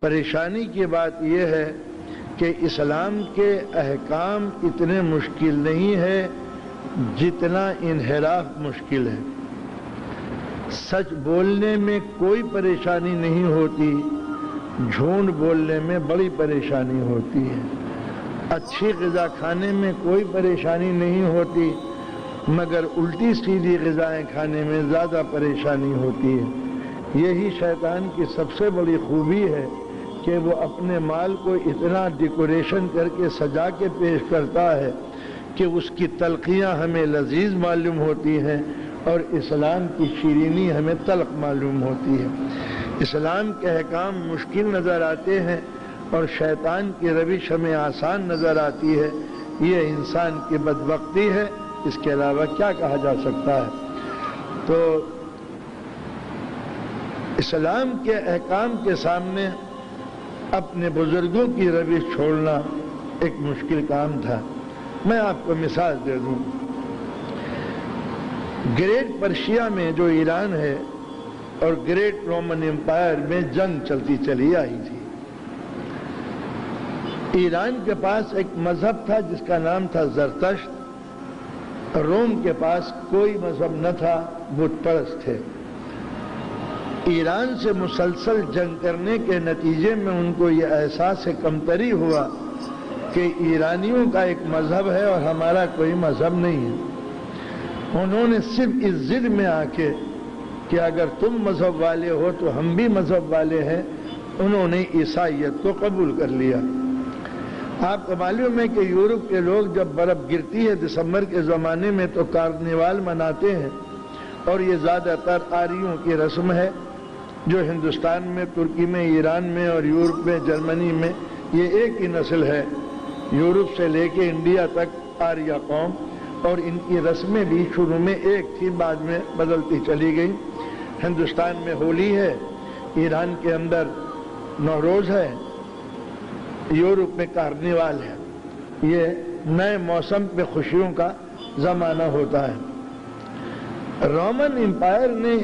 پریشانی کی بات یہ ہے کہ اسلام کے احکام اتنے مشکل نہیں ہے جتنا انحراف مشکل ہے۔ سچ بولنے میں کوئی پریشانی نہیں ہوتی، جھوٹ بولنے میں بڑی پریشانی ہوتی ہے۔ اچھی غذا کھانے میں کوئی پریشانی نہیں ہوتی، مگر الٹی سیدھی غذائیں کھانے میں زیادہ پریشانی ہوتی ہے۔ یہی شیطان کی سب سے بڑی خوبی ہے کہ وہ اپنے مال کو اتنا ڈیکوریشن کر کے سجا کے پیش کرتا ہے کہ اس کی تلخیاں ہمیں لذیذ معلوم ہوتی ہیں اور اسلام کی شیرینی ہمیں تلخ معلوم ہوتی ہے۔ اسلام کے احکام مشکل نظر آتے ہیں اور شیطان کی روش ہمیں آسان نظر آتی ہے۔ یہ انسان کی بدبختی ہے، اس کے علاوہ کیا کہا جا سکتا ہے؟ تو اسلام کے احکام کے سامنے اپنے بزرگوں کی روش چھوڑنا ایک مشکل کام تھا۔ میں آپ کو مثال دے دوں، گریٹ پرشیا میں جو ایران ہے اور گریٹ رومن امپائر میں جنگ چلتی چلی آئی تھی۔ ایران کے پاس ایک مذہب تھا جس کا نام تھا زرتشت، روم کے پاس کوئی مذہب نہ تھا، بت پرست تھے۔ ایران سے مسلسل جنگ کرنے کے نتیجے میں ان کو یہ احساس کمتری ہوا کہ ایرانیوں کا ایک مذہب ہے اور ہمارا کوئی مذہب نہیں ہے۔ انہوں نے صرف اس ضد میں آ کے کہ اگر تم مذہب والے ہو تو ہم بھی مذہب والے ہیں، انہوں نے عیسائیت کو قبول کر لیا۔ آپ کو معلوم ہے کہ یورپ کے لوگ جب برف گرتی ہے دسمبر کے زمانے میں تو کارنیوال مناتے ہیں، اور یہ زیادہ تر آریوں کی رسم ہے جو ہندوستان میں، ترکی میں، ایران میں اور یورپ میں، جرمنی میں یہ ایک ہی نسل ہے۔ یورپ سے لے کے انڈیا تک آریہ قوم، اور ان کی رسمیں بھی شروع میں ایک تھی، بعد میں بدلتی چلی گئی۔ ہندوستان میں ہولی ہے، ایران کے اندر نوروز ہے، یورپ میں کارنیوال ہے۔ یہ نئے موسم پہ خوشیوں کا زمانہ ہوتا ہے۔ رومن امپائر نے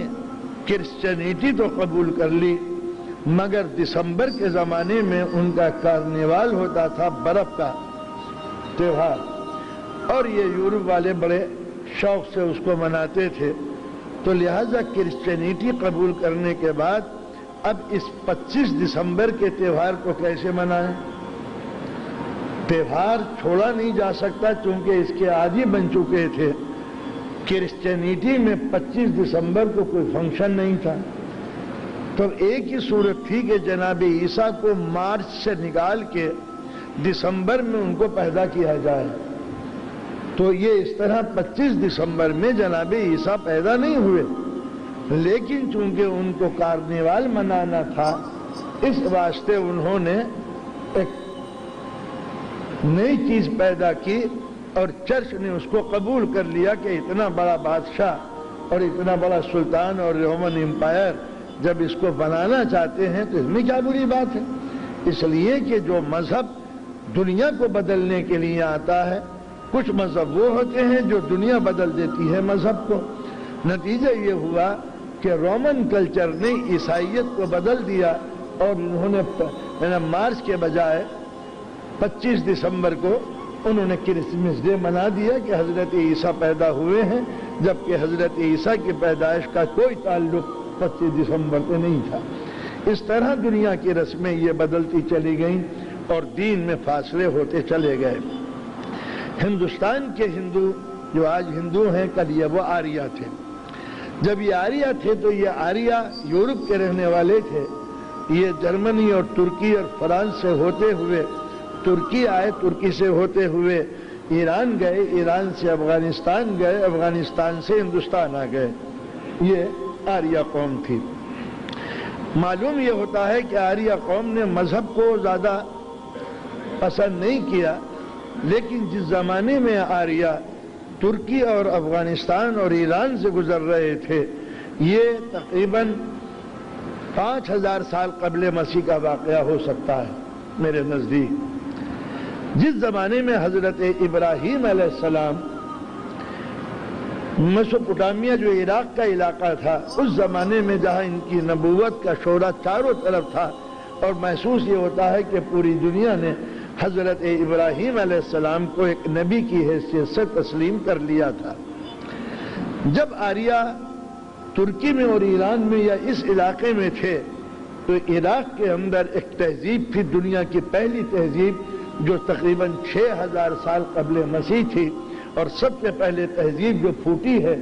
کرسچینیٹی تو قبول کر لی، مگر دسمبر کے زمانے میں ان کا کارنیوال ہوتا تھا، برف کا تہوار، اور یہ یورپ والے بڑے شوق سے اس کو مناتے تھے۔ تو لہذا کرسچینیٹی قبول کرنے کے بعد اب اس 25 دسمبر کے تہوار کو کیسے منائیں؟ تہوار چھوڑا نہیں جا سکتا چونکہ اس کے عادی بن چکے تھے۔ کرسچینیٹی میں 25 دسمبر کو کوئی فنکشن نہیں تھا، تو ایک ہی صورت تھی کہ جناب عیسیٰ کو مارچ سے نکال کے دسمبر میں ان کو پیدا کیا جائے۔ تو یہ اس طرح 25 دسمبر میں جناب عیسیٰ پیدا نہیں ہوئے، لیکن چونکہ ان کو کارنیوال منانا تھا، اس واسطے انہوں نے ایک نئی چیز پیدا کی اور چرچ نے اس کو قبول کر لیا کہ اتنا بڑا بادشاہ اور اتنا بڑا سلطان اور رومن امپائر جب اس کو بنانا چاہتے ہیں تو اس میں کیا بری بات ہے؟ اس لیے کہ جو مذہب دنیا کو بدلنے کے لیے آتا ہے، کچھ مذہب وہ ہوتے ہیں جو دنیا بدل دیتی ہے مذہب کو۔ نتیجہ یہ ہوا کہ رومن کلچر نے عیسائیت کو بدل دیا اور انہوں نے مارچ کے بجائے 25 دسمبر کو انہوں نے کرسمس ڈے منا دیا کہ حضرت عیسیٰ پیدا ہوئے ہیں، جبکہ حضرت عیسیٰ کی پیدائش کا کوئی تعلق 25 دسمبر سے نہیں تھا۔ اس طرح دنیا کی رسمیں یہ بدلتی چلی گئیں اور دین میں فاصلے ہوتے چلے گئے۔ ہندوستان کے ہندو جو آج ہندو ہیں، کل یہ وہ آریہ تھے۔ جب یہ آریہ تھے تو یہ آریہ یورپ کے رہنے والے تھے۔ یہ جرمنی اور ترکی اور فرانس سے ہوتے ہوئے ترکی آئے، ترکی سے ہوتے ہوئے ایران گئے، ایران سے افغانستان گئے، افغانستان سے ہندوستان آ گئے۔ یہ آریہ قوم تھی۔ معلوم یہ ہوتا ہے کہ آریہ قوم نے مذہب کو زیادہ پسند نہیں کیا، لیکن جس زمانے میں آریہ ترکی اور افغانستان اور ایران سے گزر رہے تھے، یہ تقریباً 5000 سال قبل مسیح کا واقعہ ہو سکتا ہے میرے نزدیک۔ جس زمانے میں حضرت ابراہیم علیہ السلام میسوپوٹامیہ جو عراق کا علاقہ تھا، اس زمانے میں جہاں ان کی نبوت کا شعلہ چاروں طرف تھا، اور محسوس یہ ہوتا ہے کہ پوری دنیا نے حضرت ابراہیم علیہ السلام کو ایک نبی کی حیثیت سے تسلیم کر لیا تھا۔ جب آریہ ترکی میں اور ایران میں یا اس علاقے میں تھے تو عراق کے اندر ایک تہذیب تھی، دنیا کی پہلی تہذیب جو تقریباً 6000 سال قبل مسیح تھی، اور سب سے پہلے تہذیب جو پھوٹی ہے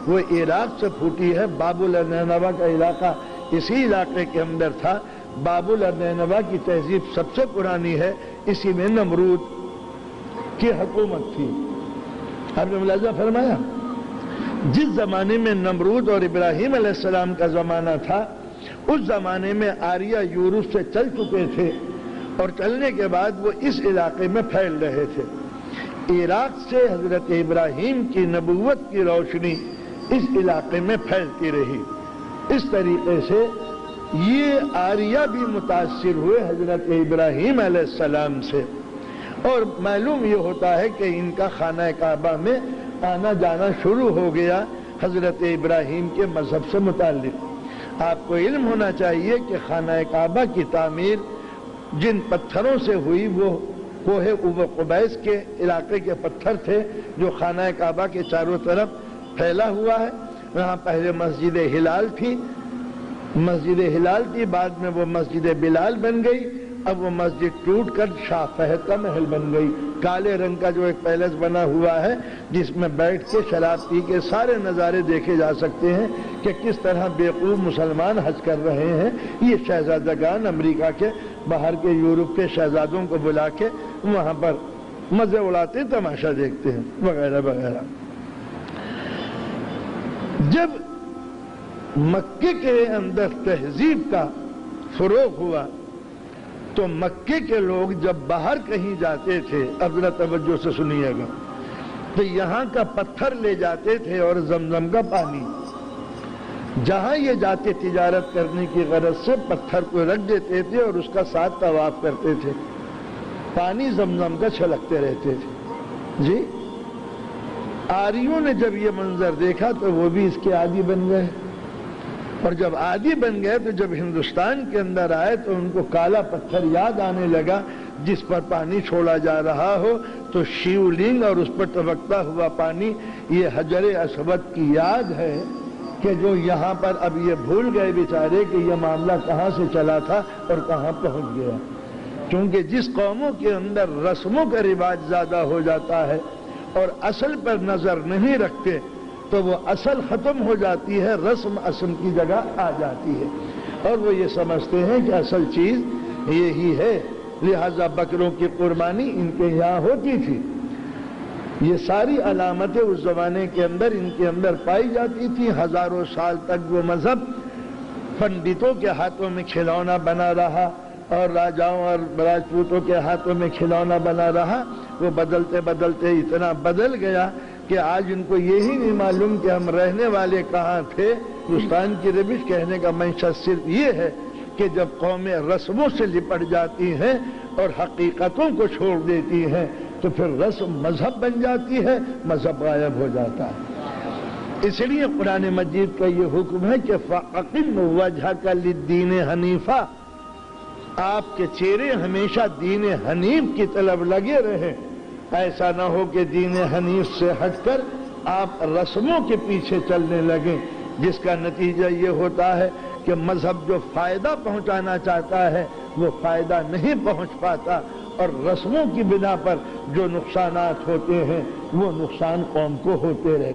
وہ عراق سے پھوٹی ہے۔ بابل نینوا کا علاقہ اسی علاقے کے اندر تھا۔ بابل نینوا کی تہذیب سب سے پرانی ہے، اسی میں نمرود کی حکومت تھی۔ آپ نے ملاحظہ فرمایا جس زمانے میں نمرود اور ابراہیم علیہ السلام کا زمانہ تھا اس زمانے میں آریہ یورپ سے چل چکے تھے، اور چلنے کے بعد وہ اس علاقے میں پھیل رہے تھے۔ عراق سے حضرت ابراہیم کی نبوت کی روشنی اس علاقے میں پھیلتی رہی۔ اس طریقے سے یہ آریہ بھی متاثر ہوئے حضرت ابراہیم علیہ السلام سے، اور معلوم یہ ہوتا ہے کہ ان کا خانہ کعبہ میں آنا جانا شروع ہو گیا حضرت ابراہیم کے مذہب سے متعلق۔ آپ کو علم ہونا چاہیے کہ خانہ کعبہ کی تعمیر جن پتھروں سے ہوئی وہ کوہ قبیس کے علاقے کے پتھر تھے جو خانہ کعبہ کے چاروں طرف پھیلا ہوا ہے۔ وہاں پہلے مسجد ہلال تھی، بعد میں وہ مسجد بلال بن گئی، اب وہ مسجد ٹوٹ کر شاہ فہد کا محل بن گئی۔ کالے رنگ کا جو ایک پیلس بنا ہوا ہے جس میں بیٹھ کے شراب پی کے سارے نظارے دیکھے جا سکتے ہیں کہ کس طرح بیوقوف مسلمان حج کر رہے ہیں۔ یہ شہزادگان امریکہ کے، باہر کے یورپ کے شہزادوں کو بلا کے وہاں پر مزے اڑاتے ہیں، تماشا دیکھتے ہیں وغیرہ وغیرہ۔ جب مکے کے اندر تہذیب کا فروغ ہوا تو مکے کے لوگ جب باہر کہیں جاتے تھے، اب ذرا توجہ سے سنیے گا، تو یہاں کا پتھر لے جاتے تھے اور زمزم کا پانی، جہاں یہ جاتے تجارت کرنے کی غرض سے پتھر کو رکھ دیتے تھے اور اس کا ساتھ طواف کرتے تھے، پانی زمزم کا چھلکتے رہتے تھے۔ جی آریوں نے جب یہ منظر دیکھا تو وہ بھی اس کے عادی بن گئے، اور جب عادی بن گئے تو جب ہندوستان کے اندر آئے تو ان کو کالا پتھر یاد آنے لگا جس پر پانی چھوڑا جا رہا ہو، تو شیو لنگ اور اس پر ٹپکتا ہوا پانی یہ حجر اسود کی یاد ہے کہ جو یہاں پر اب یہ بھول گئے بیچارے کہ یہ معاملہ کہاں سے چلا تھا اور کہاں پہنچ گیا۔ کیونکہ جس قوموں کے اندر رسموں کا رواج زیادہ ہو جاتا ہے اور اصل پر نظر نہیں رکھتے تو وہ اصل ختم ہو جاتی ہے، رسم اصل کی جگہ آ جاتی ہے، اور وہ یہ سمجھتے ہیں کہ اصل چیز یہی ہے، لہذا بکروں کی قربانی ان کے یہاں ہوتی تھی۔ یہ ساری علامتیں اس زمانے کے اندر ان کے اندر پائی جاتی تھی۔ ہزاروں سال تک وہ مذہب پنڈتوں کے ہاتھوں میں کھلونا بنا رہا اور راجاؤں اور راجپوتوں کے ہاتھوں میں کھلونا بنا رہا۔ وہ بدلتے بدلتے اتنا بدل گیا کہ آج ان کو یہی نہیں معلوم کہ ہم رہنے والے کہاں تھے۔ ہندوستان کی روش کہنے کا منشا صرف یہ ہے کہ جب قومیں رسموں سے لپٹ جاتی ہیں اور حقیقتوں کو چھوڑ دیتی ہیں تو پھر رسم مذہب بن جاتی ہے، مذہب غائب ہو جاتا ہے۔ اس لیے قرآن مجید کا یہ حکم ہے کہ فَأَقِمْ وَجْهَكَ لِلدِّينِ حَنِيفًا، آپ کے چہرے ہمیشہ دین حنیف کی طرف لگے رہیں، ایسا نہ ہو کہ دین حنیف سے ہٹ کر آپ رسموں کے پیچھے چلنے لگیں، جس کا نتیجہ یہ ہوتا ہے کہ مذہب جو فائدہ پہنچانا چاہتا ہے وہ فائدہ نہیں پہنچ پاتا، اور رسموں کی بنا پر جو نقصانات ہوتے ہیں وہ نقصان قوم کو ہوتے رہتے ہیں۔